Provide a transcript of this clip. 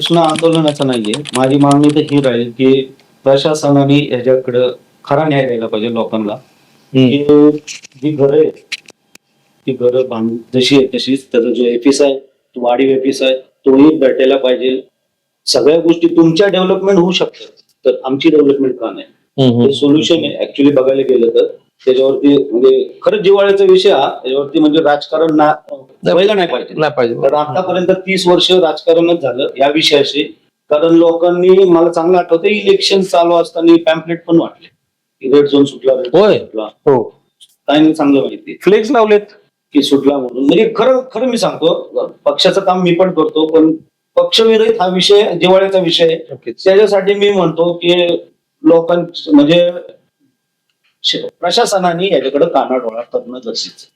प्रश्न आंदोलनाचा नाहीये. माझी मागणी तर ही राहील की प्रशासनाने याच्याकडे खरा न्याय द्यायला पाहिजे लोकांना. की जी घरं आहे ती घरं जशी आहे तशीच त्याचा जो एफिस आहे तो वाढीव एफिस आहे तोही भेटायला पाहिजे. सगळ्या गोष्टी तुमच्या डेव्हलपमेंट होऊ शकतात तर आमची डेव्हलपमेंट का नाही? सोल्युशन आहे ऍक्च्युली बघायला गेलं तर. त्याच्यावरती म्हणजे खरंच जिव्हाळ्याचा विषय हा. त्याच्यावरती म्हणजे राजकारण व्हायला नाही पाहिजे. तर आतापर्यंत 30 वर्ष राजकारणच झालं या विषयाशी. कारण लोकांनी मला चांगलं आठवतं इलेक्शन चालू असताना पॅम्पलेट पण वाटले. रेड झोन सुटला, रेड झोन सुटला. हो, काय नाही चांगलं माहिती फ्लेक्स लावलेत की सुटला म्हणून. म्हणजे खरं खरं मी सांगतो पक्षाचं काम मी पण करतो पण पक्षविरहित हा विषय जिव्हाळ्याचा विषय आहे. त्याच्यासाठी मी म्हणतो की लोकांचं म्हणजे प्रशासनाने याच्याकडे कानाडोळा करणं गरजेचं.